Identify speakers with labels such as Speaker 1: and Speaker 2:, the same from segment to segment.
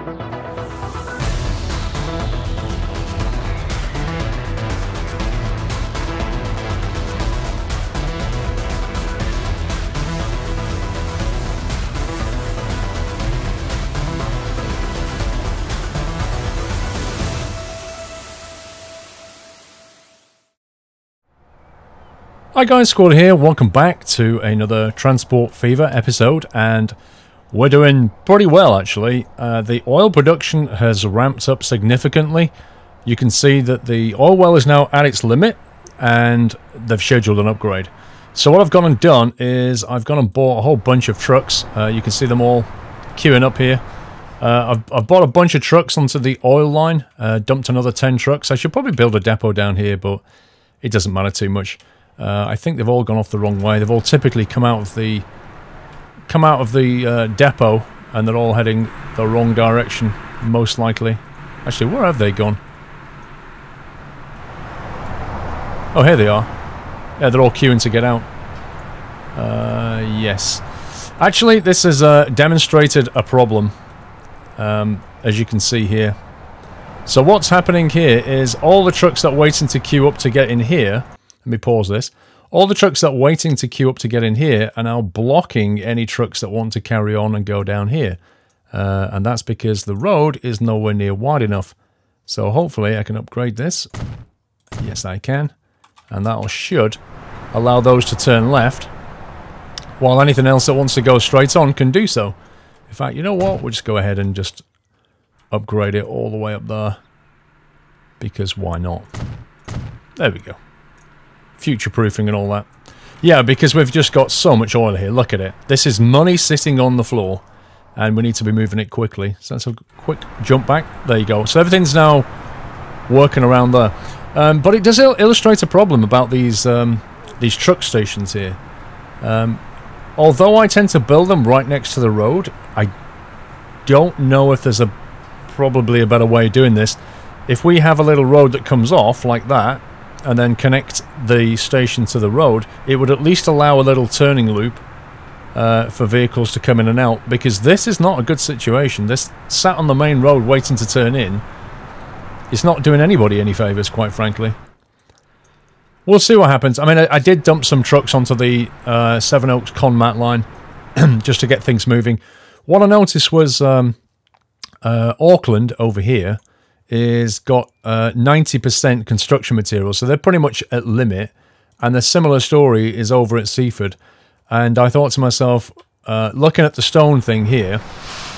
Speaker 1: Hi guys, Squad here, welcome back to another Transport Fever episode, and we're doing pretty well actually. The oil production has ramped up significantly. You can see that the oil well is now at its limit, and they've scheduled an upgrade. So what I've gone and done is I've gone and bought a whole bunch of trucks. You can see them all queuing up here. I've bought a bunch of trucks onto the oil line, dumped another 10 trucks. I should probably build a depot down here, but it doesn't matter too much. I think they've all gone off the wrong way. They've all typically come out of the depot, and they're all heading the wrong direction, most likely. Actually, where have they gone? Oh, here they are. Yeah, they're all queuing to get out. Yes. Actually, this has demonstrated a problem, as you can see here. So what's happening here is all the trucks that are waiting to queue up to get in here. Let me pause this. All the trucks that are waiting to queue up to get in here are now blocking any trucks that want to carry on and go down here. And that's because the road is nowhere near wide enough. So hopefully I can upgrade this. Yes, I can. And that should allow those to turn left, while anything else that wants to go straight on can do so. In fact, you know what? We'll just go ahead and just upgrade it all the way up there. Because why not? There we go. Future-proofing and all that. Yeah, because we've just got so much oil here. Look at it. This is money sitting on the floor, and we need to be moving it quickly. So that's a quick jump back. There you go. So everything's now working around there. But it does illustrate a problem about these truck stations here. Although I tend to build them right next to the road, I don't know if there's probably a better way of doing this. If we have a little road that comes off like that, and then connect the station to the road, it would at least allow a little turning loop for vehicles to come in and out, because this is not a good situation. This sat on the main road waiting to turn in. It's not doing anybody any favours, quite frankly. We'll see what happens. I mean, I did dump some trucks onto the Seven Oaks Conmat line just to get things moving. What I noticed was Auckland over here is got 90% construction material, so they're pretty much at limit, and the similar story is over at Seaford. And I thought to myself, looking at the stone thing here,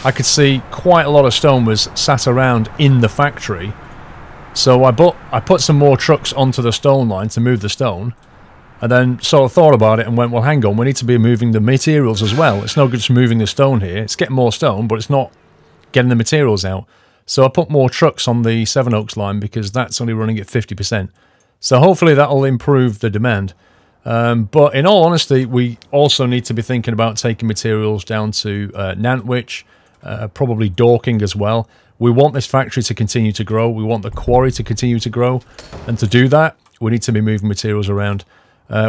Speaker 1: I could see quite a lot of stone was sat around in the factory, so I put some more trucks onto the stone line to move the stone, and then sort of thought about it and went, well, hang on, we need to be moving the materials as well. It's no good just moving the stone here. It's getting more stone, but it's not getting the materials out. So I put more trucks on the Seven Oaks line because that's only running at 50%. So hopefully that'll improve the demand. But in all honesty, we also need to be thinking about taking materials down to Nantwich, probably Dorking as well. We want this factory to continue to grow. We want the quarry to continue to grow. And to do that, we need to be moving materials around.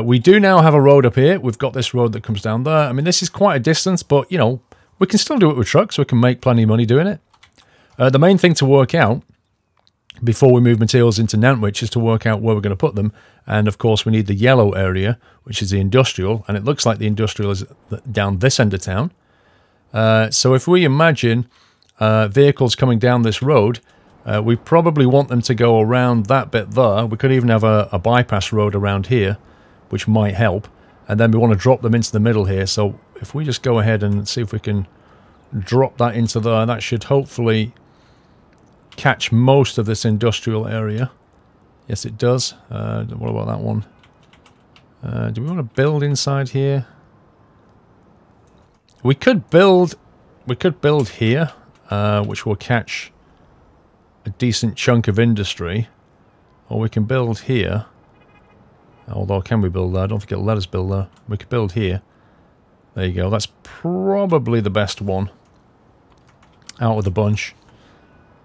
Speaker 1: We do now have a road up here. We've got this road that comes down there. I mean, this is quite a distance, but, you know, we can still do it with trucks. We can make plenty of money doing it. The main thing to work out before we move materials into Nantwich is to work out where we're going to put them. And, of course, we need the yellow area, which is the industrial. And it looks like the industrial is down this end of town. So if we imagine vehicles coming down this road, we probably want them to go around that bit there. We could even have a bypass road around here, which might help. And then we want to drop them into the middle here. So if we just go ahead and see if we can drop that into there, that should hopefully catch most of this industrial area. Yes, it does. What about that one? Do we want to build inside here? We could build here, which will catch a decent chunk of industry, or we can build here. Although, can we build there? I don't think it'll let us build there. We could build here. There you go. That's probably the best one out of the bunch.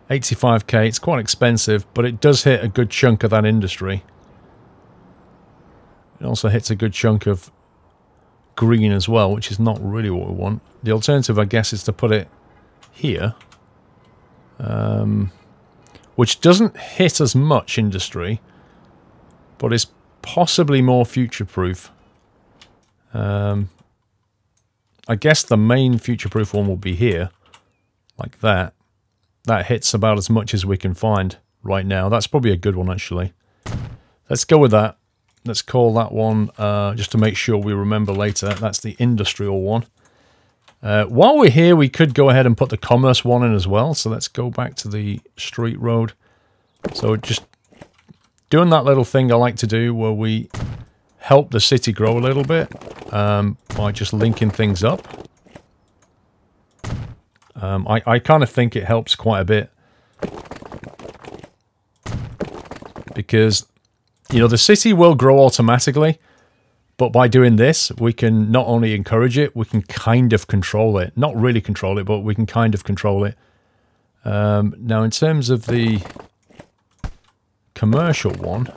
Speaker 1: 85k, it's quite expensive, but it does hit a good chunk of that industry. It also hits a good chunk of green as well, which is not really what we want. The alternative, I guess, is to put it here. which doesn't hit as much industry, but is possibly more future-proof. I guess the main future-proof one will be here, like that. That hits about as much as we can find right now. That's probably a good one, actually. Let's go with that. Let's call that one, just to make sure we remember later, that's the industrial one. While we're here, we could go ahead and put the commerce one in as well. So let's go back to the street road. So just doing that little thing I like to do where we help the city grow a little bit by just linking things up. I kind of think it helps quite a bit. Because, you know, the city will grow automatically. But by doing this, we can not only encourage it, we can kind of control it. Not really control it, but we can kind of control it. Now, in terms of the commercial one,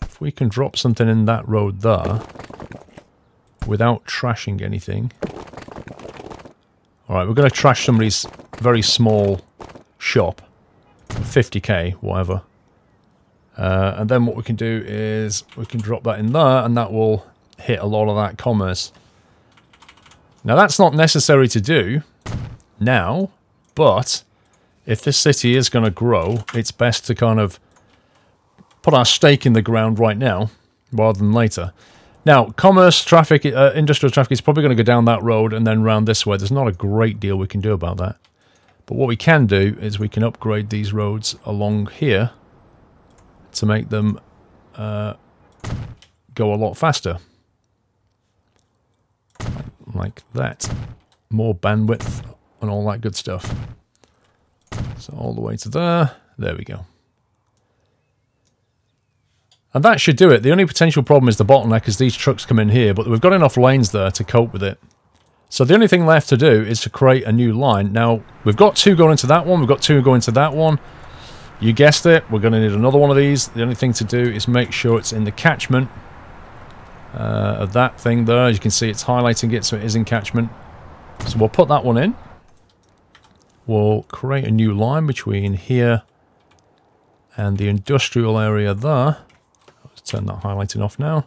Speaker 1: if we can drop something in that road there without trashing anything. Alright, we're going to trash somebody's very small shop. 50k, whatever. And then what we can do is we can drop that in there and that will hit a lot of that commerce. Now that's not necessary to do now, but if this city is going to grow, it's best to kind of put our stake in the ground right now rather than later. Now, commerce traffic, industrial traffic is probably going to go down that road and then round this way. There's not a great deal we can do about that. But what we can do is we can upgrade these roads along here to make them go a lot faster. Like that. More bandwidth and all that good stuff. So all the way to there. There we go. And that should do it. The only potential problem is the bottleneck as these trucks come in here, but we've got enough lanes there to cope with it. So the only thing left to do is to create a new line. Now, we've got two going into that one, we've got two going into that one. You guessed it, we're going to need another one of these. The only thing to do is make sure it's in the catchment of that thing there. As you can see, it's highlighting it, so it is in catchment. So we'll put that one in. We'll create a new line between here and the industrial area there. Let's turn that highlighting off now.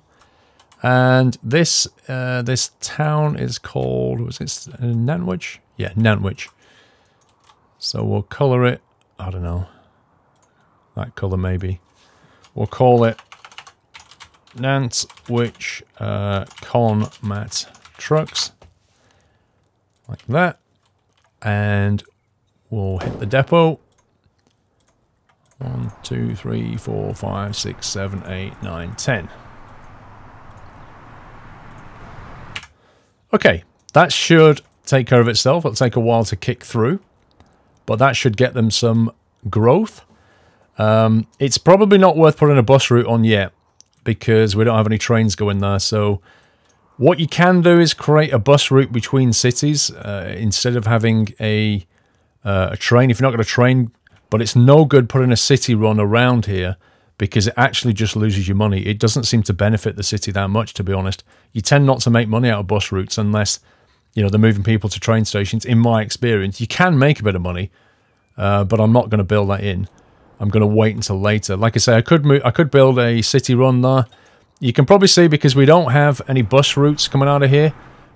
Speaker 1: And this this town is called, was it Nantwich? Yeah, Nantwich. So we'll colour it, I don't know, that colour maybe. We'll call it Nantwich Conmat Trucks. Like that. And we'll hit the depot. 1, 2, 3, 4, 5, 6, 7, 8, 9, 10. Okay, that should take care of itself. It'll take a while to kick through, but that should get them some growth. It's probably not worth putting a bus route on yet because we don't have any trains going there. So what you can do is create a bus route between cities instead of having a train. If you're not going to train, but it's no good putting a city run around here because it actually just loses you money. It doesn't seem to benefit the city that much, to be honest. You tend not to make money out of bus routes unless, you know, they're moving people to train stations. In my experience, you can make a bit of money, but I'm not going to build that in. I'm going to wait until later. Like I say, I could build a city run there. You can probably see because we don't have any bus routes coming out of here.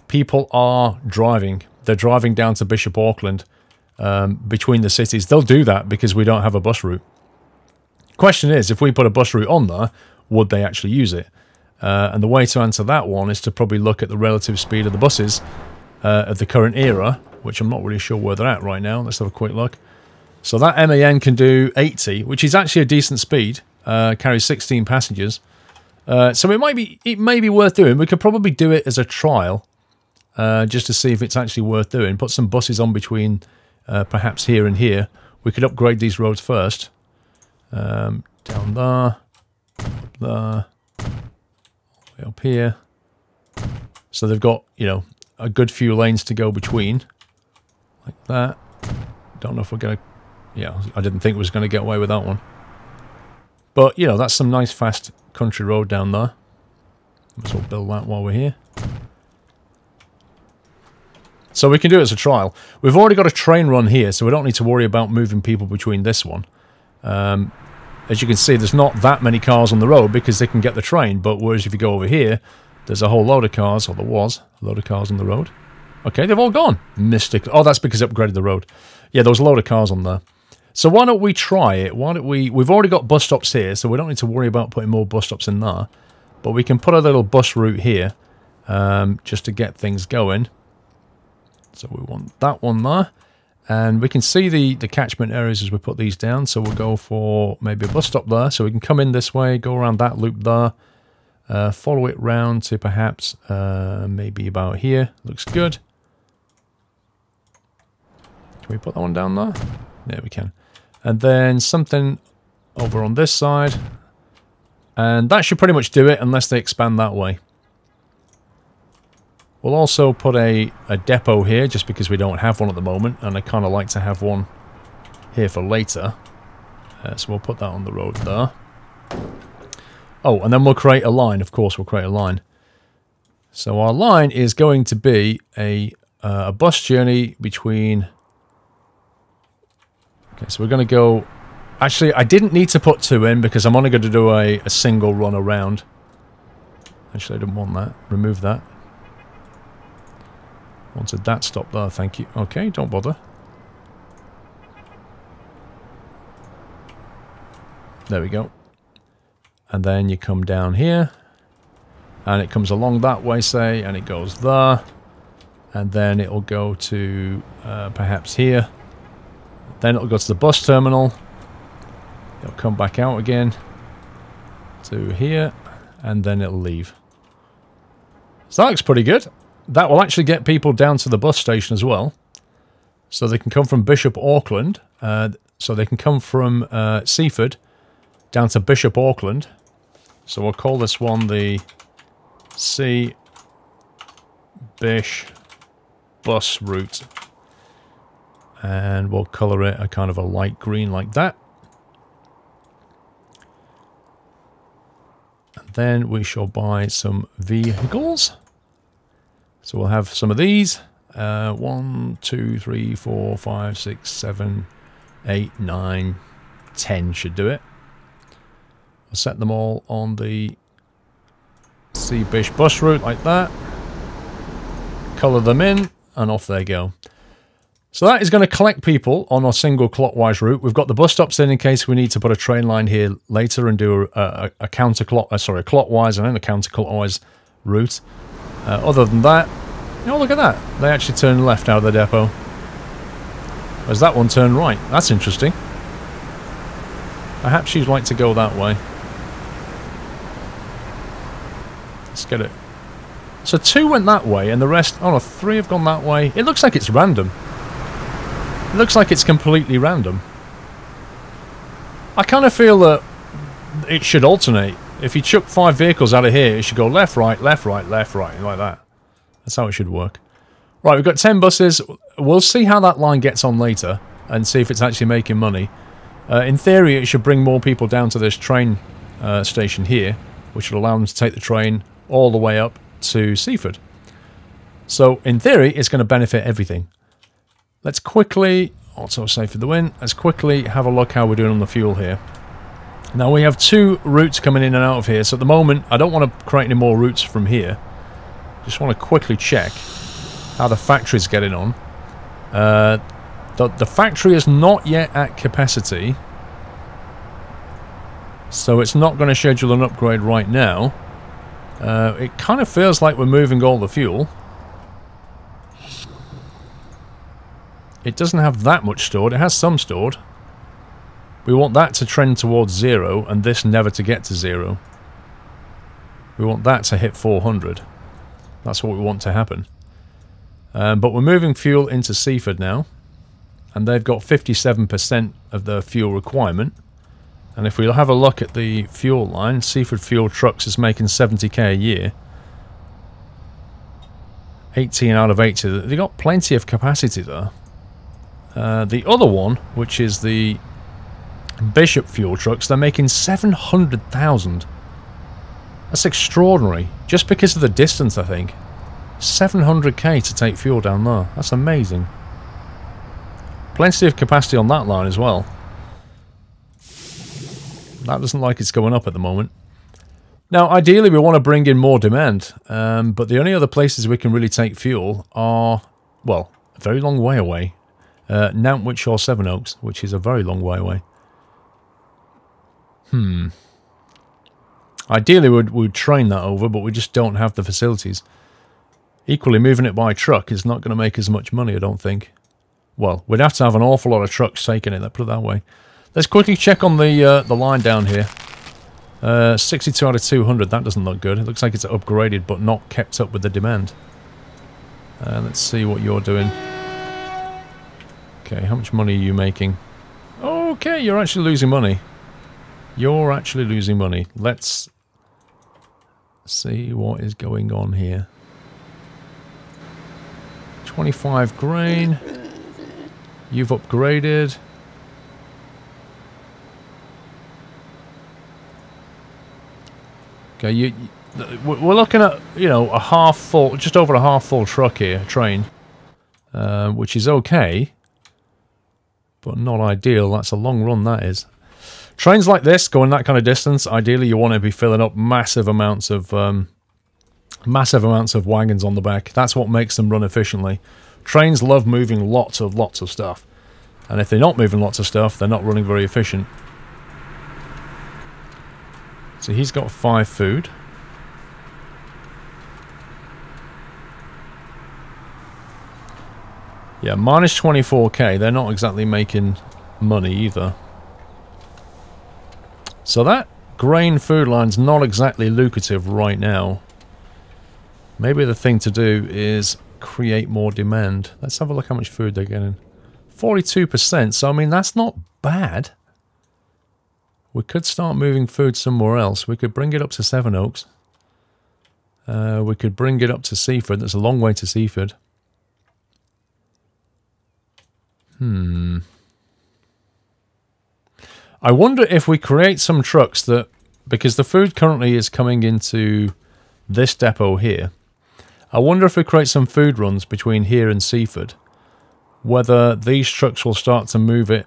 Speaker 1: People are driving. They're driving down to Bishop Auckland between the cities. They'll do that because we don't have a bus route. Question is, if we put a bus route on there, would they actually use it? And the way to answer that one is to probably look at the relative speed of the buses of the current era, which I'm not really sure where they're at right now. Let's have a quick look. So that MAN can do 80, which is actually a decent speed. Carries 16 passengers. So it may be worth doing. We could probably do it as a trial, just to see if it's actually worth doing. Put some buses on between perhaps here and here. We could upgrade these roads first. Down there, up there, way up here. So they've got, you know, a good few lanes to go between, like that. Don't know if we're going to, yeah, I didn't think we was going to get away with that one. But, you know, that's some nice fast country road down there. Might as well build that while we're here. So we can do it as a trial. We've already got a train run here, so we don't need to worry about moving people between this one. As you can see, there's not that many cars on the road because they can get the train, but whereas if you go over here, there's a whole load of cars, or there was a load of cars on the road. Okay, they've all gone. Mystic. Oh, that's because they upgraded the road. Yeah, there was a load of cars on there. So why don't we try it? Why don't we... We've already got bus stops here, so we don't need to worry about putting more bus stops in there. But we can put a little bus route here, just to get things going. So we want that one there. And we can see the catchment areas as we put these down. So we'll go for maybe a bus stop there. So we can come in this way, go around that loop there. Follow it round to perhaps maybe about here. Looks good. Can we put that one down there? Yeah, we can. And then something over on this side. And that should pretty much do it unless they expand that way. We'll also put a depot here just because we don't have one at the moment. And I kind of like to have one here for later. So we'll put that on the road there. Oh, and then we'll create a line. Of course, we'll create a line. So our line is going to be a bus journey between... Okay, so we're going to go... Actually, I didn't need to put 2 in because I'm only going to do a single run around. Actually, I didn't want that. Remove that. Wanted that stop there, thank you. Okay, don't bother. There we go. And then you come down here. And it comes along that way, say, and it goes there. And then it'll go to perhaps here. Then it'll go to the bus terminal. It'll come back out again to here. And then it'll leave. So that looks pretty good. That will actually get people down to the bus station as well. So they can come from Bishop Auckland. So they can come from Seaford down to Bishop Auckland. So we'll call this one the Bish bus route. And we'll colour it a kind of a light green like that. And then we shall buy some vehicles. So we'll have some of these. 1, 2, 3, 4, 5, 6, 7, 8, 9, 10 should do it. I'll set them all on the Bish bus route like that. Colour them in, and off they go. So that is going to collect people on a single clockwise route. We've got the bus stops in case we need to put a train line here later and do a clockwise and then a counterclockwise route. Other than that, oh look at that, they actually turn left out of the depot. Whereas that one turned right. That's interesting. Perhaps you'd like to go that way. Let's get it. So 2 went that way and the rest, oh no, 3 have gone that way. It looks like it's random. It looks like it's completely random. I kind of feel that it should alternate. If you chuck 5 vehicles out of here, it should go left, right, left, right, left, right, like that. That's how it should work. Right, we've got 10 buses. We'll see how that line gets on later and see if it's actually making money. In theory, it should bring more people down to this train station here, which will allow them to take the train all the way up to Seaford. So, in theory, it's going to benefit everything. Let's quickly, auto-save for the win, let's quickly have a look how we're doing on the fuel here. Now we have 2 routes coming in and out of here, so at the moment I don't want to create any more routes from here. Just want to quickly check how the factory's getting on. The factory is not yet at capacity, so it's not going to schedule an upgrade right now. It kind of feels like we're moving all the fuel. It doesn't have that much stored, it has some stored. We want that to trend towards 0 and this never to get to 0. We want that to hit 400. That's what we want to happen. But we're moving fuel into Seaford now. And they've got 57% of their fuel requirement. And if we have a look at the fuel line, Seaford Fuel Trucks is making 70k a year. 18 out of 80. They've got plenty of capacity there. The other one, which is the Bishop Fuel Trucks, they're making 700,000. That's extraordinary. Just because of the distance, I think. 700k to take fuel down there. That's amazing. Plenty of capacity on that line as well. That doesn't like it's going up at the moment. Now, ideally, we want to bring in more demand, but the only other places we can really take fuel are, well, a very long way away. Nantwich or Sevenoaks, which is a very long way away. Ideally, we'd train that over, but we just don't have the facilities. Equally, moving it by truck is not going to make as much money, I don't think. Well, we'd have to have an awful lot of trucks taking it, let's put it that way. Let's quickly check on the line down here. 62 out of 200, that doesn't look good. It looks like it's upgraded, but not kept up with the demand. Let's see what you're doing. Okay, how much money are you making? Okay, you're actually losing money. You're actually losing money. Let's see what is going on here. 25 grain. You've upgraded. Okay, we're looking at, you know, a half full, just over a half full truck here, train, which is okay, but not ideal. That's a long run, that is. Trains like this, going that kind of distance, ideally you want to be filling up massive amounts of wagons on the back. That's what makes them run efficiently. Trains love moving lots of stuff, and if they're not moving lots of stuff, they're not running very efficient. So he's got 5 food. Yeah, minus 24k. They're not exactly making money either. So that grain food line's not exactly lucrative right now. Maybe the thing to do is create more demand. Let's have a look how much food they're getting. 42%, so I mean that's not bad. We could start moving food somewhere else. We could bring it up to Sevenoaks. We could bring it up to Seaford. That's a long way to Seaford. I wonder if we create some trucks that... Because the food currently is coming into this depot here. I wonder if we create some food runs between here and Seaford. Whether these trucks will start to move it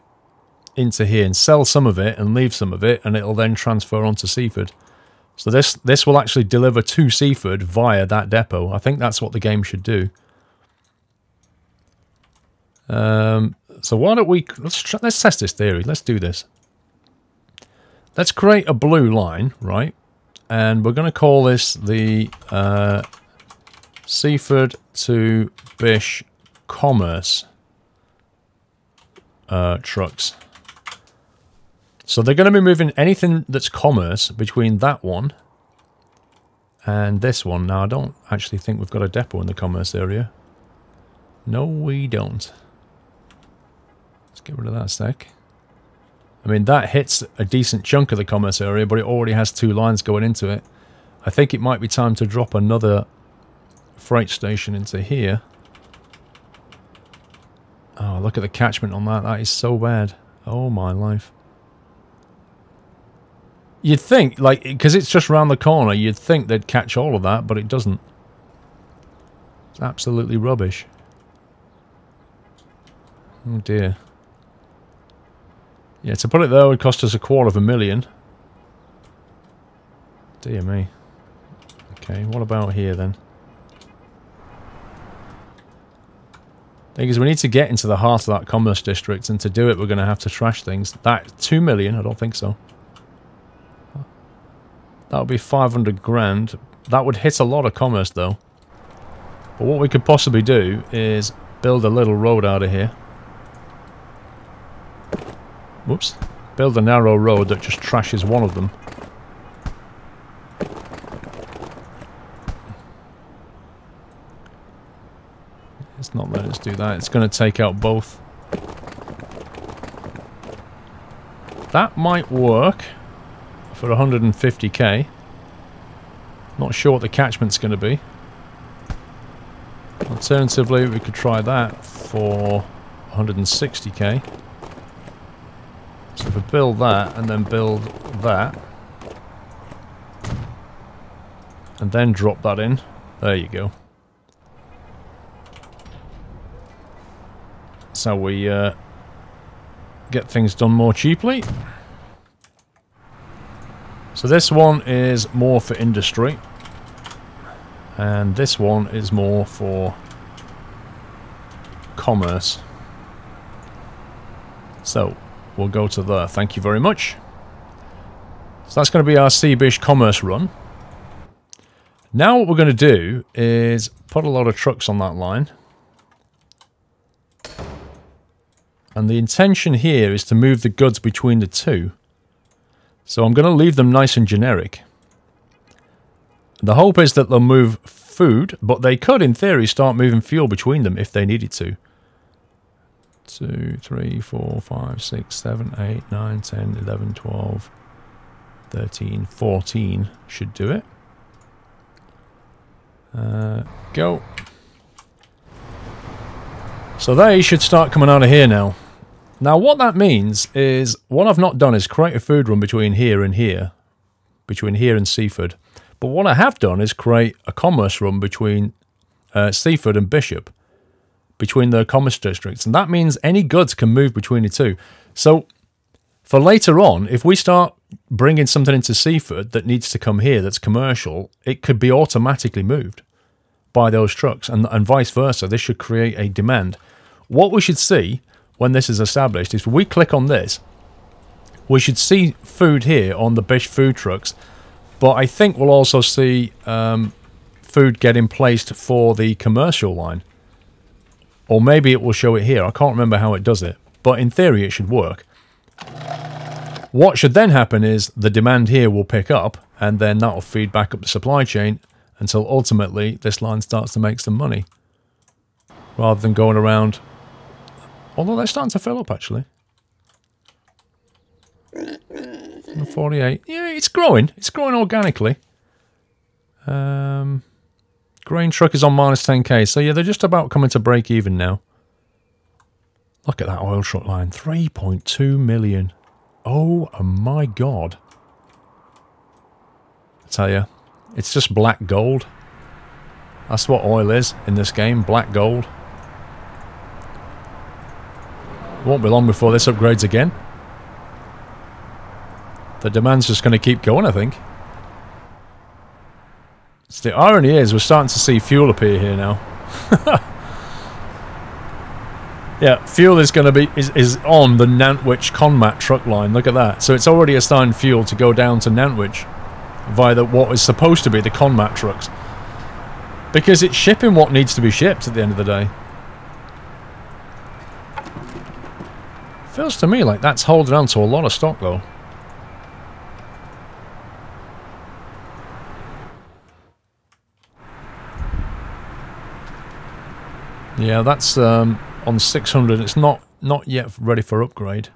Speaker 1: into here and sell some of it and leave some of it, and it'll then transfer onto Seaford. So this will actually deliver to Seaford via that depot. I think that's what the game should do. So why don't we... Let's test this theory. Let's do this. Let's create a blue line, right? And we're going to call this the Seaford to Bish Commerce trucks. So they're going to be moving anything that's commerce between that one and this one. Now, I don't actually think we've got a depot in the commerce area. No, we don't. Let's get rid of that sec. I mean, that hits a decent chunk of the commerce area, but it already has 2 lines going into it. I think it might be time to drop another freight station into here. Oh, look at the catchment on that. That is so bad. Oh, my life. You'd think, like, because it's just round the corner, you'd think they'd catch all of that, but it doesn't. It's absolutely rubbish. Oh, dear. Yeah, to put it there would cost us $250,000. Dear me. Okay, what about here then? Thing is, we need to get into the heart of that commerce district, and to do it we're going to have to trash things. That 2 million, I don't think so. That would be 500 grand. That would hit a lot of commerce though. But what we could possibly do is build a little road out of here. Whoops. Build a narrow road that just trashes one of them. It's not letting us do that. It's going to take out both. That might work for 150k. Not sure what the catchment's going to be. Alternatively, we could try that for 160k. So if we build that and then build that and then drop that in, there you go. That's how we get things done more cheaply. So this one is more for industry, and this one is more for commerce. So we'll go to there. Thank you very much. So that's going to be our Seabish commerce run. Now what we're going to do is put a lot of trucks on that line. And the intention here is to move the goods between the two. So I'm going to leave them nice and generic. The hope is that they'll move food, but they could, in theory, start moving fuel between them if they needed to. 2, 3, 4, 5, 6, 7, 8, 9, 10, 11, 12, 13, 14 should do it. Go. So they should start coming out of here now. Now what that means is, what I've not done is create a food run between here and here. Between here and Seaford. But what I have done is create a commerce run between Seaford and Bishop. Between the commerce districts. And that means any goods can move between the two. So, for later on, if we start bringing something into Seaford that needs to come here that's commercial, it could be automatically moved by those trucks. And vice versa. This should create a demand. What we should see when this is established is, if we click on this, we should see food here on the Bish food trucks, but I think we'll also see food getting placed for the commercial line. Or maybe it will show it here. I can't remember how it does it, but in theory it should work. What should then happen is the demand here will pick up, and then that will feed back up the supply chain until ultimately this line starts to make some money. Rather than going around. Although they're starting to fill up, actually. 48. Yeah, it's growing. It's growing organically. Grain truck is on minus 10k. So yeah, they're just about coming to break even now. Look at that oil truck line. 3.2 million. Oh my god. I tell you, it's just black gold. That's what oil is in this game. Black gold. Won't be long before this upgrades again. The demand's just going to keep going, I think. So the irony is, we're starting to see fuel appear here now. Yeah, fuel is going to be is on the Nantwich Conmat truck line. Look at that. So it's already assigned fuel to go down to Nantwich via what is supposed to be the Conmat trucks, because it's shipping what needs to be shipped at the end of the day. Feels to me like that's holding on to a lot of stock, though. Yeah, that's on 600. It's not yet ready for upgrade.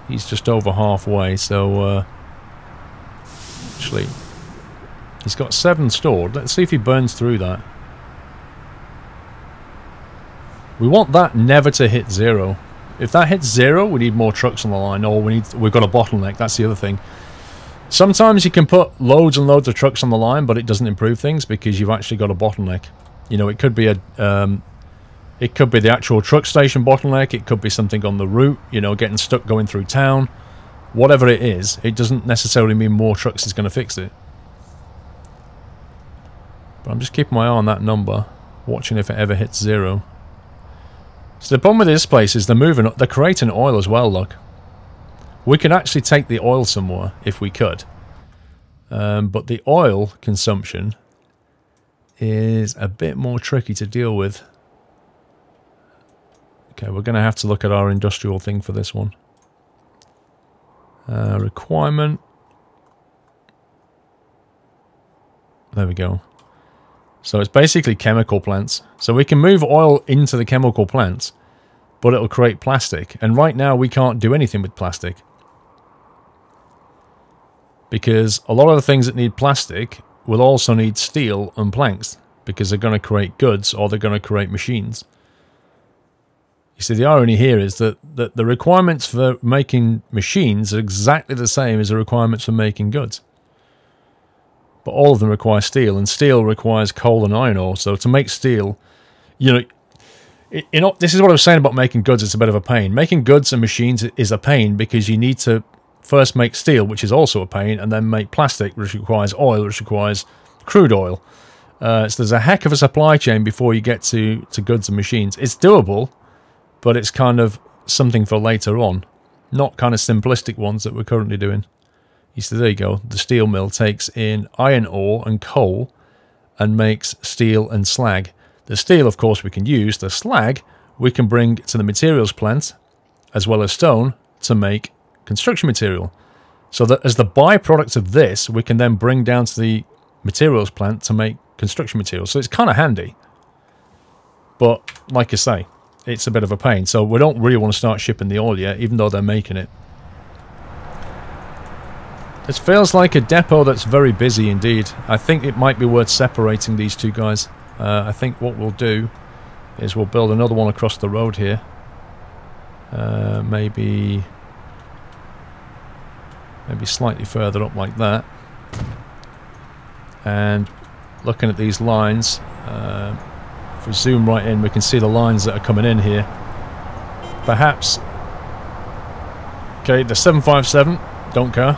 Speaker 1: He's just over halfway, so actually he's got 7 stored. Let's see if he burns through that. We want that never to hit 0. If that hits 0, we need more trucks on the line, or we've got a bottleneck. That's the other thing. Sometimes you can put loads and loads of trucks on the line, but it doesn't improve things because you've actually got a bottleneck. You know, it could be it could be the actual truck station bottleneck. It could be something on the route. You know, getting stuck going through town. Whatever it is, it doesn't necessarily mean more trucks is going to fix it. But I'm just keeping my eye on that number, watching if it ever hits 0. So the problem with this place is they're creating oil as well, look. We could actually take the oil somewhere if we could. But the oil consumption is a bit more tricky to deal with. Okay, we're going to have to look at our industrial thing for this one. Requirement. There we go. So it's basically chemical plants. So we can move oil into the chemical plants, but it'll create plastic. And right now we can't do anything with plastic. Because a lot of the things that need plastic will also need steel and planks, because they're going to create goods or they're going to create machines. You see, the irony here is that the requirements for making machines are exactly the same as the requirements for making goods. But all of them require steel, and steel requires coal and iron ore. So to make steel, you know, You know, this is what I was saying about making goods. It's a bit of a pain. Making goods and machines is a pain because you need to first make steel, which is also a pain, and then make plastic, which requires oil, which requires crude oil. So there's a heck of a supply chain before you get to goods and machines. It's doable, but it's kind of something for later on, not kind of simplistic ones that we're currently doing. So there you go. The steel mill takes in iron ore and coal and makes steel and slag. The steel, of course, we can use. The slag we can bring to the materials plant, as well as stone, to make construction material. So that as the byproduct of this, we can then bring down to the materials plant to make construction material. So it's kind of handy. But, like I say, it's a bit of a pain. So we don't really want to start shipping the oil yet, even though they're making it. This feels like a depot that's very busy indeed. I think it might be worth separating these two guys. I think what we'll do is we'll build another one across the road here. Maybe slightly further up like that. And looking at these lines, if we zoom right in, we can see the lines that are coming in here. Perhaps, okay, the 757, don't care.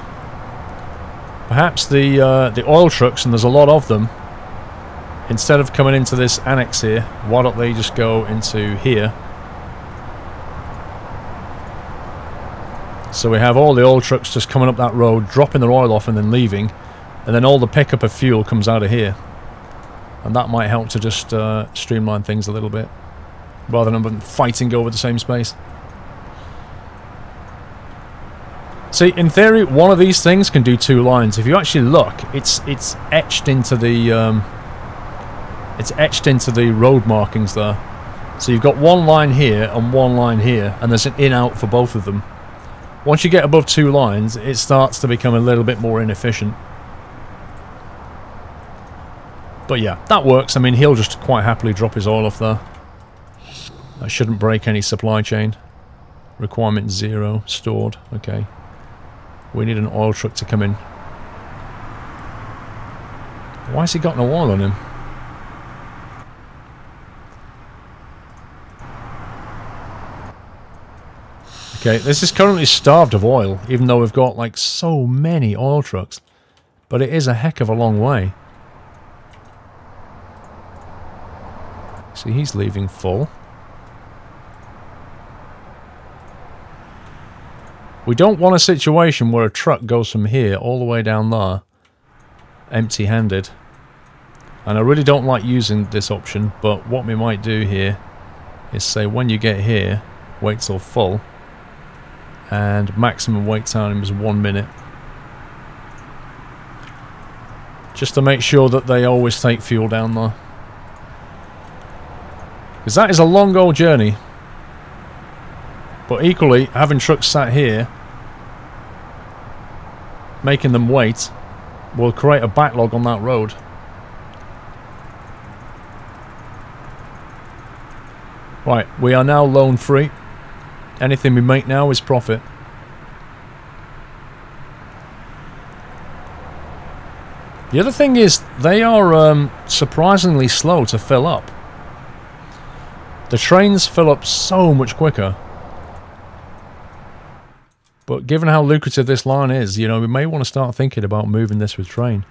Speaker 1: Perhaps the oil trucks, and there's a lot of them, instead of coming into this annex here, why don't they just go into here? So we have all the oil trucks just coming up that road, dropping their oil off and then leaving, and then all the pickup of fuel comes out of here. And that might help to just streamline things a little bit, rather than fighting over the same space. See, in theory, one of these things can do two lines. If you actually look, it's etched into the road markings there. So you've got one line here and one line here, and there's an in-out for both of them. Once you get above two lines, it starts to become a little bit more inefficient. But yeah, that works. I mean, he'll just quite happily drop his oil off there. That shouldn't break any supply chain. Requirement 0, stored. Okay. We need an oil truck to come in. Why has he got no oil on him? Okay, this is currently starved of oil, even though we've got like so many oil trucks. But it is a heck of a long way. See, he's leaving full. We don't want a situation where a truck goes from here all the way down there, empty-handed. And I really don't like using this option, but what we might do here is say when you get here, wait till full, and maximum wait time is 1 minute. Just to make sure that they always take fuel down there. Because that is a long old journey. But equally, having trucks sat here, making them wait, will create a backlog on that road. Right, we are now loan free. Anything we make now is profit. The other thing is, they are surprisingly slow to fill up. The trains fill up so much quicker. But given how lucrative this line is, you know, we may want to start thinking about moving this with train.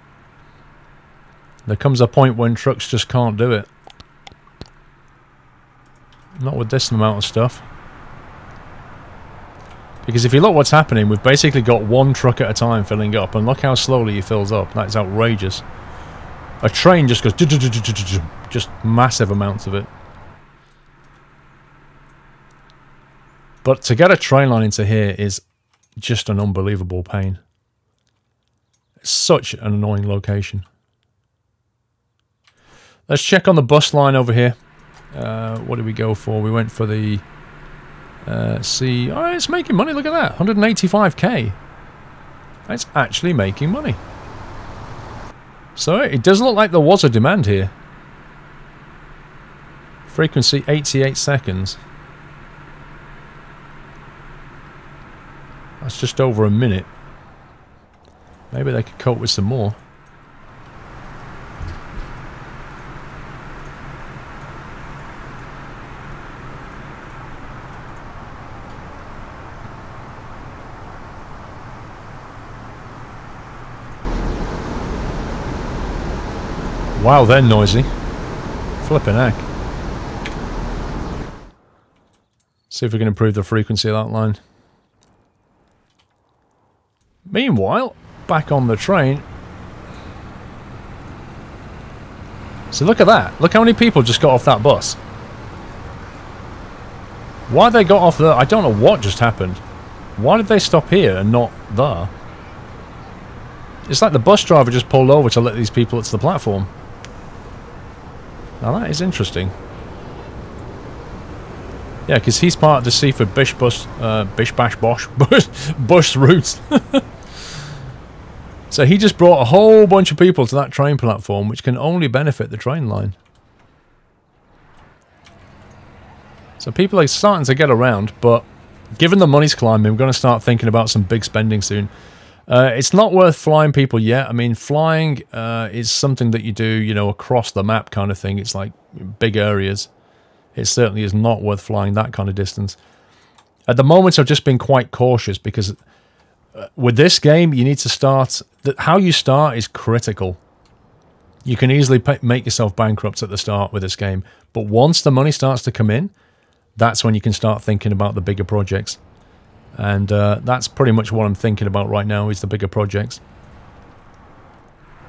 Speaker 1: There comes a point when trucks just can't do it. Not with this amount of stuff. Because if you look what's happening, we've basically got one truck at a time filling up, and look how slowly he fills up. That's outrageous. A train just goes... just massive amounts of it. But to get a train line into here is just an unbelievable pain. It's such an annoying location. Let's check on the bus line over here. What did we go for? We went for the... C... Oh, it's making money, look at that. 185k. It's actually making money. So it does look like there was a demand here. Frequency 88 seconds. That's just over a minute. Maybe they could cope with some more. Wow, they're noisy. Flipping heck. See if we can improve the frequency of that line. Meanwhile, back on the train. So look at that. Look how many people just got off that bus. Why they got off there, I don't know what just happened. Why did they stop here and not there? It's like the bus driver just pulled over to let these people to the platform. Now that is interesting. Yeah, because he's part of the Seaford Bish bus, Bish Bash Bosh bus route. So he just brought a whole bunch of people to that train platform, which can only benefit the train line. So people are starting to get around, but given the money's climbing, we're going to start thinking about some big spending soon. It's not worth flying people yet. I mean, flying is something that you do, you know, across the map kind of thing. It's like big areas. It certainly is not worth flying that kind of distance. At the moment, I've just been quite cautious because with this game, you need to start... How you start is critical. You can easily make yourself bankrupt at the start with this game. But once the money starts to come in, that's when you can start thinking about the bigger projects. And that's pretty much what I'm thinking about right now, is the bigger projects.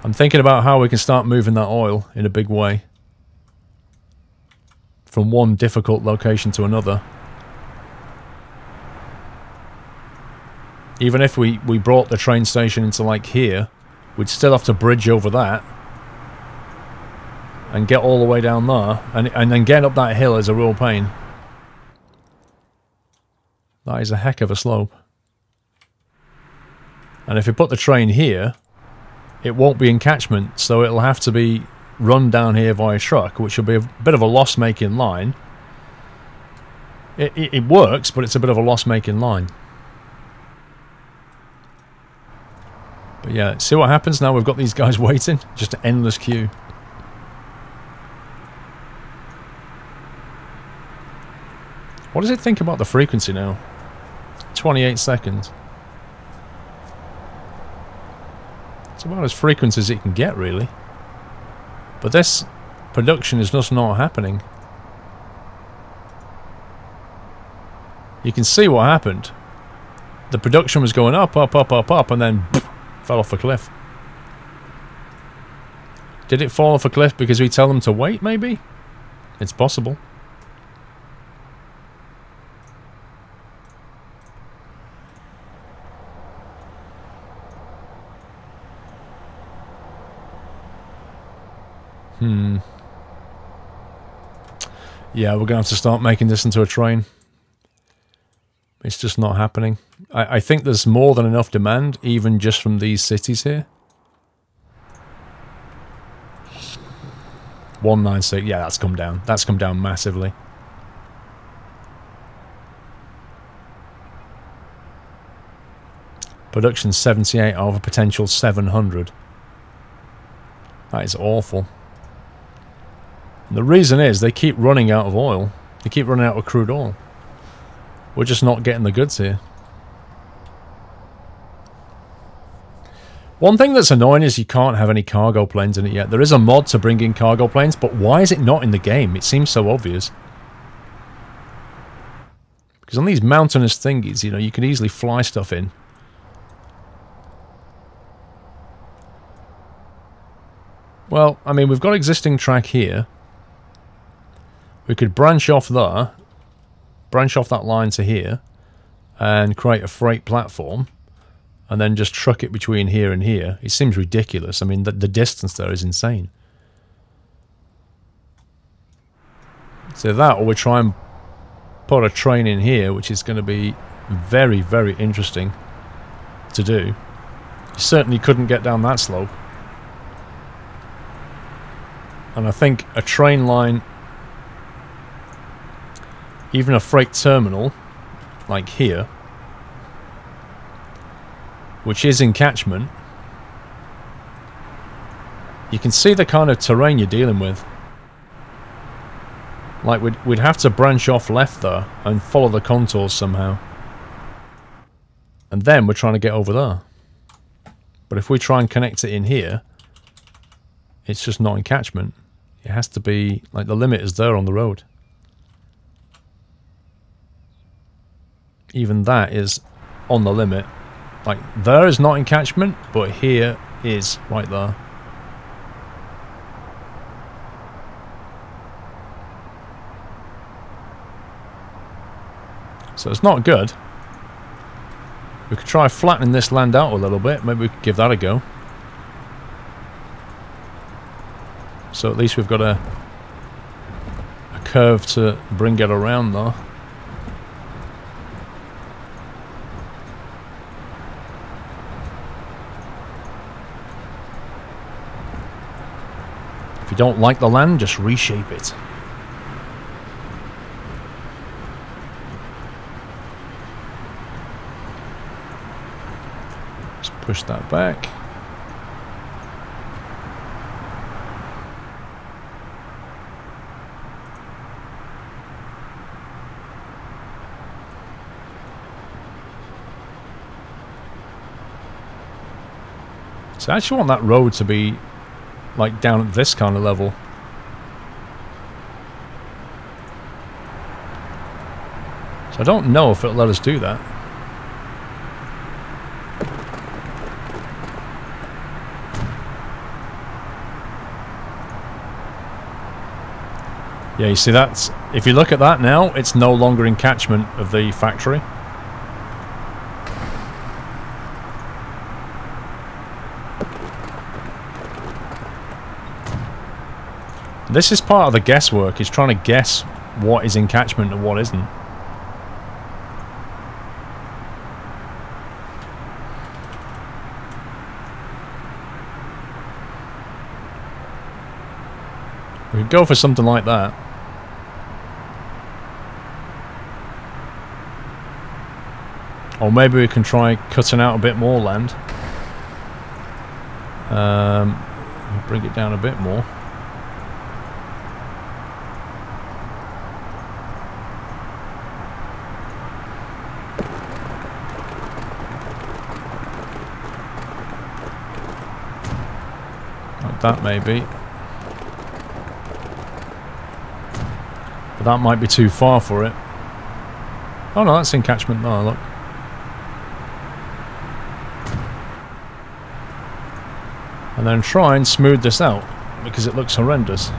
Speaker 1: I'm thinking about how we can start moving that oil in a big way. From one difficult location to another. Even if we brought the train station into like here, we'd still have to bridge over that. And get all the way down there. And then get up that hill is a real pain. That is a heck of a slope. And if you put the train here, it won't be in catchment, so it'll have to be run down here via truck, which will be a bit of a loss-making line. It works, but it's a bit of a loss-making line. But yeah, see what happens now we've got these guys waiting? Just an endless queue. What does it think about the frequency now? 28 seconds. It's about as frequent as it can get, really. But this production is just not happening. You can see what happened. The production was going up, up, up, up, up, and then fell off a cliff. Did it fall off a cliff because we tell them to wait, maybe? It's possible. Yeah, we're going to have to start making this into a train. It's just not happening. I think there's more than enough demand, even just from these cities here. 196, yeah, that's come down. That's come down massively. Production 78 out of a potential 700. That is awful. And the reason is they keep running out of oil. They keep running out of crude oil. We're just not getting the goods here. One thing that's annoying is you can't have any cargo planes in it yet. There is a mod to bring in cargo planes, but why is it not in the game? It seems so obvious. Because on these mountainous thingies, you know, you can easily fly stuff in. Well, I mean, we've got existing track here. We could branch off there, branch off that line to here, and create a freight platform, and then just truck it between here and here. It seems ridiculous. I mean, the distance there is insane. So that, or we try and put a train in here, which is going to be very, very interesting to do. You certainly couldn't get down that slope. And I think a train line, even a freight terminal, like here, which is in catchment, you can see the kind of terrain you're dealing with. Like, we'd have to branch off left there and follow the contours somehow. And then we're trying to get over there. But if we try and connect it in here, it's just not in catchment. It has to be, like, the limit is there on the road. Even that is on the limit. Like, there is not in catchment, but here is right there. So it's not good. We could try flattening this land out a little bit. Maybe we could give that a go. So at least we've got a curve to bring it around though. If you don't like the land, just reshape it. Push that back. So I actually want that road to be like down at this kind of level. So I don't know if it'll let us do that. Yeah, you see that's, if you look at that now, it's no longer in catchment of the factory. This is part of the guesswork, is trying to guess what is in catchment and what isn't. We could go for something like that. Or maybe we can try cutting out a bit more land. Bring it down a bit more. Like that maybe. But that might be too far for it. Oh no, that's in catchment now, look. And then try and smooth this out, because it looks horrendous.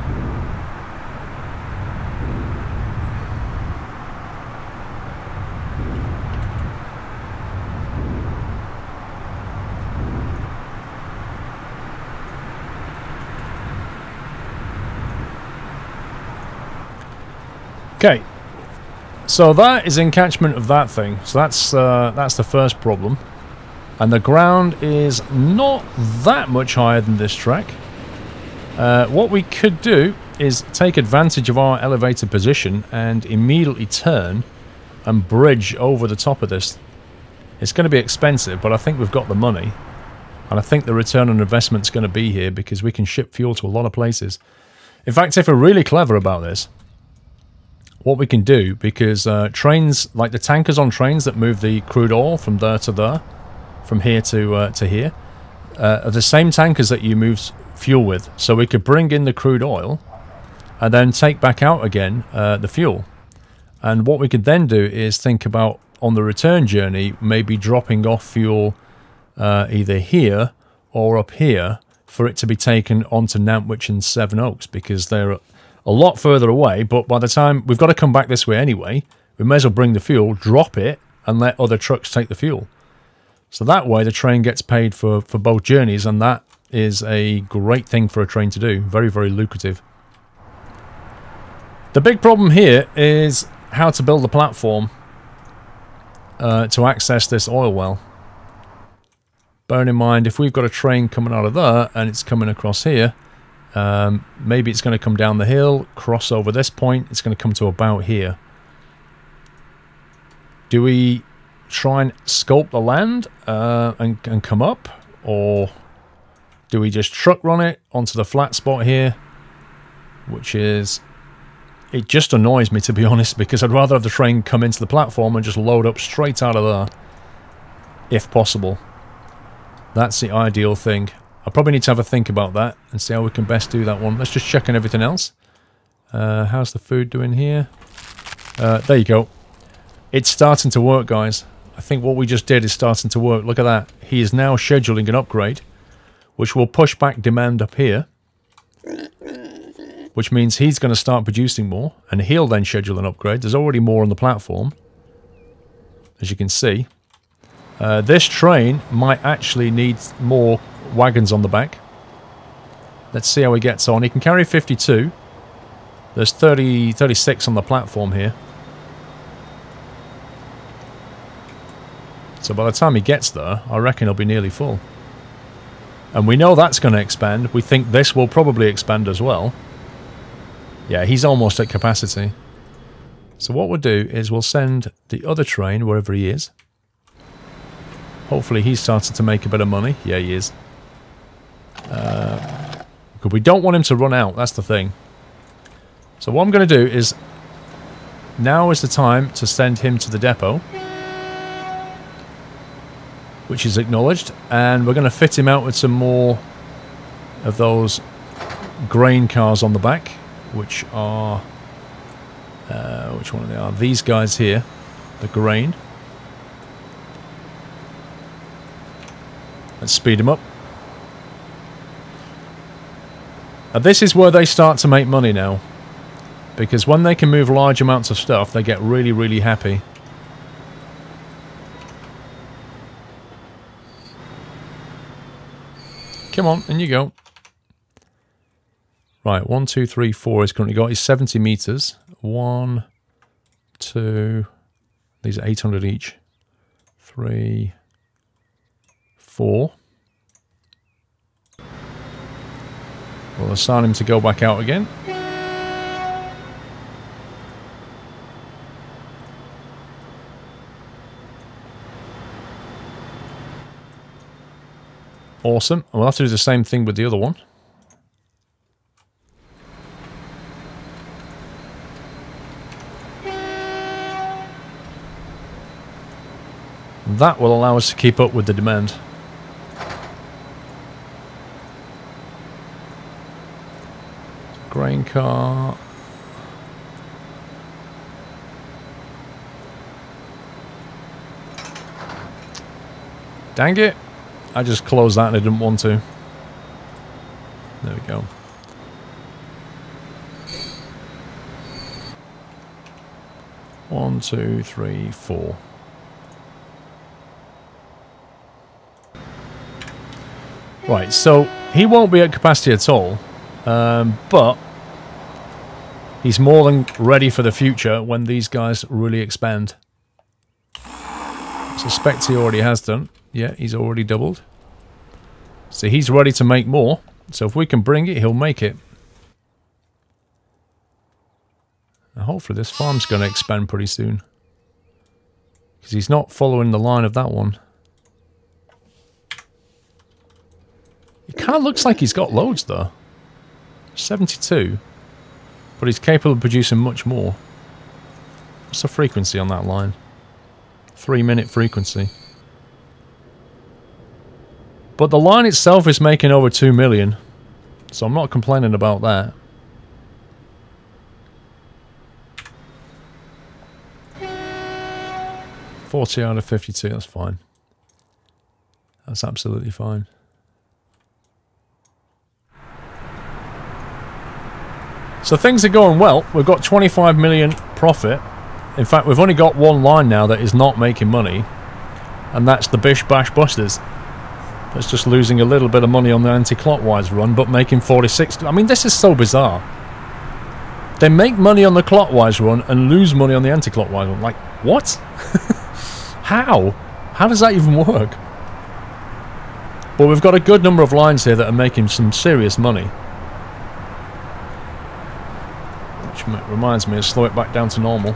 Speaker 1: Okay, so that is in catchment of that thing. So that's the first problem. And the ground is not that much higher than this track. What we could do is take advantage of our elevated position and immediately turn and bridge over the top of this. It's going to be expensive, but I think we've got the money. And I think the return on investment is going to be here because we can ship fuel to a lot of places. In fact, if we're really clever about this, what we can do, because trains, like the tankers on trains that move the crude oil from there to there, from here to here, are the same tankers that you move fuel with. So we could bring in the crude oil and then take back out again the fuel. And what we could then do is think about, on the return journey, maybe dropping off fuel either here or up here for it to be taken onto Nantwich and Sevenoaks, because they're a lot further away. But by the time we've got to come back this way anyway, we may as well bring the fuel, drop it, and let other trucks take the fuel. So that way the train gets paid for both journeys, and that is a great thing for a train to do. Very, very lucrative. The big problem here is how to build a platform to access this oil well. Bearing in mind, if we've got a train coming out of there and it's coming across here, maybe it's going to come down the hill, cross over this point, it's going to come to about here. Do we try and sculpt the land and come up, or do we just truck run it onto the flat spot here, which is, it just annoys me, to be honest, because I'd rather have the train come into the platform and just load up straight out of there if possible. That's the ideal thing. I probably need to have a think about that and see how we can best do that one. Let's just check on everything else. How's the food doing here? There you go. It's starting to work, guys. I think what we just did is starting to work. Look at that. He is now scheduling an upgrade, which will push back demand up here, which means he's going to start producing more, and he'll then schedule an upgrade. There's already more on the platform, as you can see. This train might actually need more wagons on the back. Let's see how he gets on. He can carry 52. There's 36 on the platform here. So by the time he gets there, I reckon he'll be nearly full. And we know that's going to expand. We think this will probably expand as well. Yeah, he's almost at capacity. So what we'll do is we'll send the other train wherever he is. Hopefully he's started to make a bit of money. Yeah, he is. Because we don't want him to run out, that's the thing. So what I'm going to do is, now is the time to send him to the depot, which is acknowledged, and we're going to fit him out with some more of those grain cars on the back, which are, which one are they? Are these guys here, the grain. Let's speed him up. Now this is where they start to make money now, because when they can move large amounts of stuff, they get really, really happy. Come on, in you go. Right, 1, 2, 3, 4 he's currently got. He's 70 meters. 1, 2, these are 800 each. 3, 4. We'll assign him to go back out again. Awesome. And we'll have to do the same thing with the other one. That will allow us to keep up with the demand. Grain car. Dang it. I just closed that and I didn't want to. There we go. One, two, three, 4. Right, so he won't be at capacity at all, but he's more than ready for the future when these guys really expand. I suspect he already has done. Yeah, he's already doubled. So he's ready to make more. So if we can bring it, he'll make it. Now hopefully this farm's going to expand pretty soon, because he's not following the line of that one. It kind of looks like he's got loads though. 72. But he's capable of producing much more. What's the frequency on that line? 3-minute frequency. But the line itself is making over 2 million. So I'm not complaining about that. $40 out of 52, that's fine. That's absolutely fine. So things are going well. We've got 25 million profit. In fact, we've only got one line now that is not making money, and that's the Bish Bash Busters. That's just losing a little bit of money on the anti-clockwise run, but making 46. I mean, this is so bizarre. They make money on the clockwise run and lose money on the anti-clockwise run. Like, what? How? How does that even work? But we've got a good number of lines here that are making some serious money. Which reminds me to slow it back down to normal.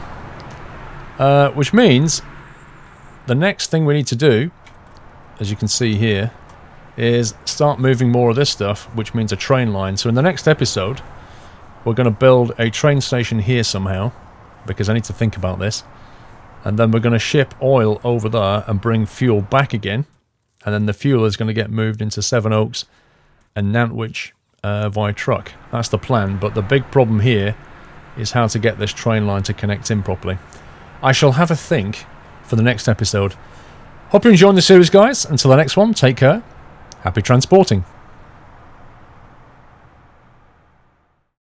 Speaker 1: Which means the next thing we need to do, as you can see here, is start moving more of this stuff, which means a train line. So in the next episode, we're going to build a train station here somehow, because I need to think about this. And then we're going to ship oil over there and bring fuel back again. And then the fuel is going to get moved into Seven Oaks and Nantwich via truck. That's the plan, but the big problem here is how to get this train line to connect in properly. I shall have a think for the next episode. Hope you're enjoying the series, guys. Until the next one, take care. Happy transporting.